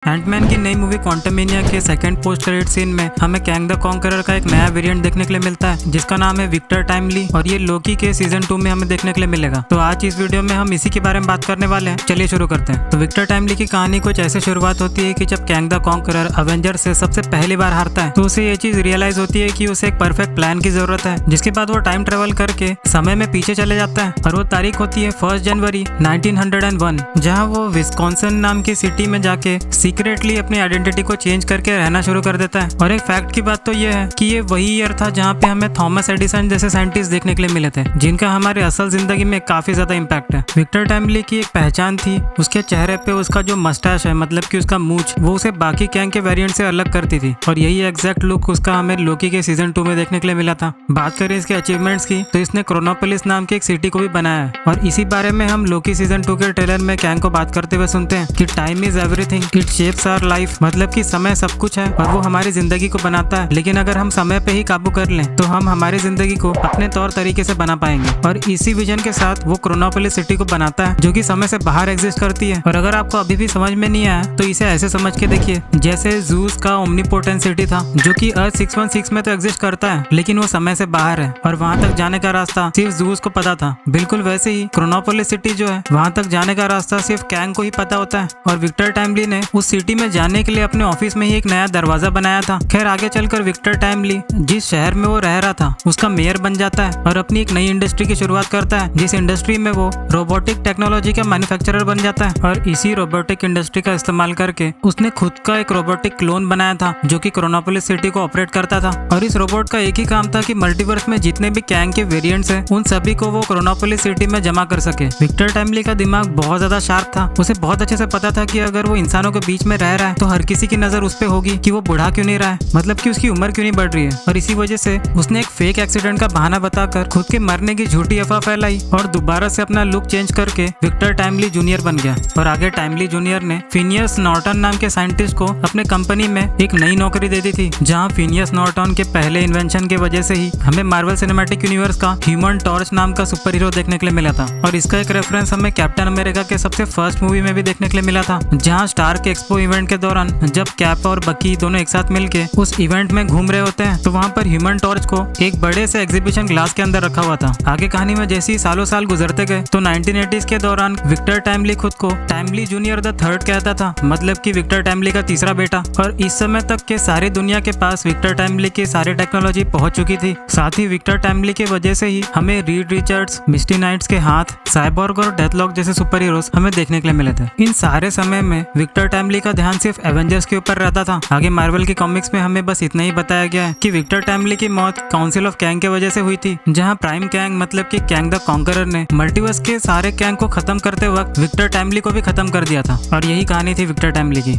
Ant-Man की नई movie Quantumania के सेकंड पोस्ट क्रेडिट सीन में हमें कैंग द कॉन्करर का एक नया वेरिएंट देखने के लिए मिलता है जिसका नाम है विक्टर टाइमली और ये लोकी के सीजन 2 में हमें देखने के लिए मिलेगा। तो आज इस वीडियो में हम इसी के बारे में बात करने वाले हैं। चलिए शुरू करते हैं। तो विक्टर टाइमली की कहानी कुछ ऐसे शुरुआत होती है कि जब कैंग द कॉन्करर अवेंजर से सबसे पहली बार हारता है तो उसे ये चीज रियलाइज होती है कि उसे एक परफेक्ट प्लान की जरूरत है, जिसके बाद वो टाइम ट्रेवल करके समय में पीछे चले जाता है और वो तारीख होती है 1 जनवरी 1901, जहाँ वो विस्कॉन्सिन नाम की सिटी में जाके सीक्रेटली अपनी आइडेंटिटी को चेंज करके रहना शुरू कर देता है। और एक फैक्ट की बात तो ये है कि ये वही ईयर था जहाँ पे हमें थॉमस एडिसन जैसे साइंटिस्ट देखने के लिए मिले थे, जिनका हमारे असल जिंदगी में काफी ज्यादा इम्पैक्ट है। विक्टर टाइमली की एक पहचान थी उसके चेहरे पे उसका जो मस्टैश है, मतलब कि उसका मूंछ, वो उसे बाकी कैंग के वेरिएंट से अलग करती थी और यही एग्जैक्ट लुक उसका हमें लोकी के सीजन 2 में देखने के लिए मिला था। बात करें इसके अचीवमेंट्स की तो इसने क्रोनोपोलिस नाम की एक सिटी को भी बनाया है और इसी बारे में हम लोकी सीजन 2 के ट्रेलर में कैंग को बात करते हुए सुनते हैं कि time is everything, it shapes our life, मतलब कि समय सब कुछ है और वो हमारी जिंदगी को बनाता है, लेकिन अगर हम समय पे ही काबू कर लें तो हम हमारी जिंदगी को अपने तौर तरीके से बना पाएंगे। और इसी विजन के साथ वो क्रोनोपोलिस सिटी को बनाता है जो कि समय से बाहर एग्जिस्ट करती है। और अगर आपको अभी भी समझ में नहीं आया तो इसे ऐसे समझ के देखिए जैसे ज़ूस का ओमनीपोटेंट सिटी था जो कि अर्थ 616 में तो एग्जिस्ट करता है लेकिन वो समय से बाहर है और वहां तक जाने का रास्ता सिर्फ ज़ूस को पता था। बिल्कुल वैसे ही क्रोनोपोलिस सिटी जो है वहां तक जाने का रास्ता सिर्फ कैंग को ही पता होता है और विक्टर टाइमली ने उस सिटी में जाने के लिए अपने ऑफिस में ही एक नया दरवाजा बनाया था। खैर आगे चलकर विक्टर टाइमली जिस शहर में वो रह रहा था उसका मेयर बन जाता है और अपनी एक नई इंडस्ट्री की शुरुआत करता है, जिस इंडस्ट्री में वो रोबोटिक टेक्नोलॉजी का मैन्युफैक्चरर बन जाता है। और इसी रोबोटिक इंडस्ट्री का इस्तेमाल करके उसने खुद का एक रोबोटिक क्लोन बनाया था जो कि क्रोनोपोलिस सिटी को ऑपरेट करता था। और इस रोबोट का एक ही काम था कि मल्टीवर्स में जितने भी कैंग के वेरिएंट्स हैं उन सभी को वो क्रोनोपोलिस सिटी में जमा कर सके। विक्टर टाइमली का दिमाग बहुत ज्यादा शार्प था, उसे बहुत अच्छे से पता था कि अगर वो इंसानों के बीच में रह रहा है तो हर किसी की नजर उस पे होगी कि वो बुढ़ा क्यों नहीं रहा है, मतलब कि उसकी उम्र क्यों नहीं बढ़ रही है। और इसी वजह से उसने एक फेक एक्सीडेंट का बहाना बताकर खुद के मरने की झूठी अफवाह फैलाई और दोबारा से अपना लुक चेंज करके विक्टर टाइमली जूनियर बन गया। और आगे टाइमली जूनियर ने फिनियस नॉर्टन नाम के साइंटिस्ट को अपने कंपनी में एक नई नौकरी दे दी थी, जहां फिनियस नॉर्टन के पहले इन्वेंशन की वजह से ही हमें मार्वल सिनेमैटिक यूनिवर्स का ह्यूमन टॉर्च नाम का सुपर हीरो देखने के लिए मिला था। और इसका एक रेफरेंस हमें कैप्टन अमेरिका के सबसे फर्स्ट मूवी में भी देखने के लिए मिला था, जहाँ स्टार्क एक्सपो इवेंट के दौरान जब कैप और बकी दोनों एक साथ मिलके उस इवेंट में घूम रहे होते हैं तो वहाँ पर ह्यूमन टॉर्च को एक बड़े से एग्जीबिशन ग्लास के अंदर रखा हुआ था। आगे कहानी में जैसे ही सालों साल गुजरते गए तो 1980s के दौरान विक्टर टाइमली खुद को टाइमली जूनियर द थर्ड कहता था, मतलब कि विक्टर टाइमली का तीसरा बेटा। और इस समय तक के सारी दुनिया के पास विक्टर टाइमली की सारी टेक्नोलॉजी पहुंच चुकी थी। साथ ही विक्टर टाइमली की वजह से ही हमें रीड रिचर्ड्स, मिस्टी नाइट्स के हाथ, साइबॉर्ग और डेथलॉक जैसे सुपर हीरोज हमें देखने के लिए मिले थे। इन सारे समय में विक्टर टाइमली का ध्यान सिर्फ एवेंजर्स के ऊपर रहता था। आगे मार्वल की कॉमिक्स में हमें बस इतना ही बताया गया है कि विक्टर टाइमली की मौत काउंसिल ऑफ कैंग के वजह से हुई थी, जहां प्राइम कैंग मतलब कि कैंग द कॉन्करर ने मल्टीवर्स के सारे कैंग को खत्म करते वक्त विक्टर टाइमली को भी खत्म कर दिया था। और यही कहानी थी विक्टर टाइमली की।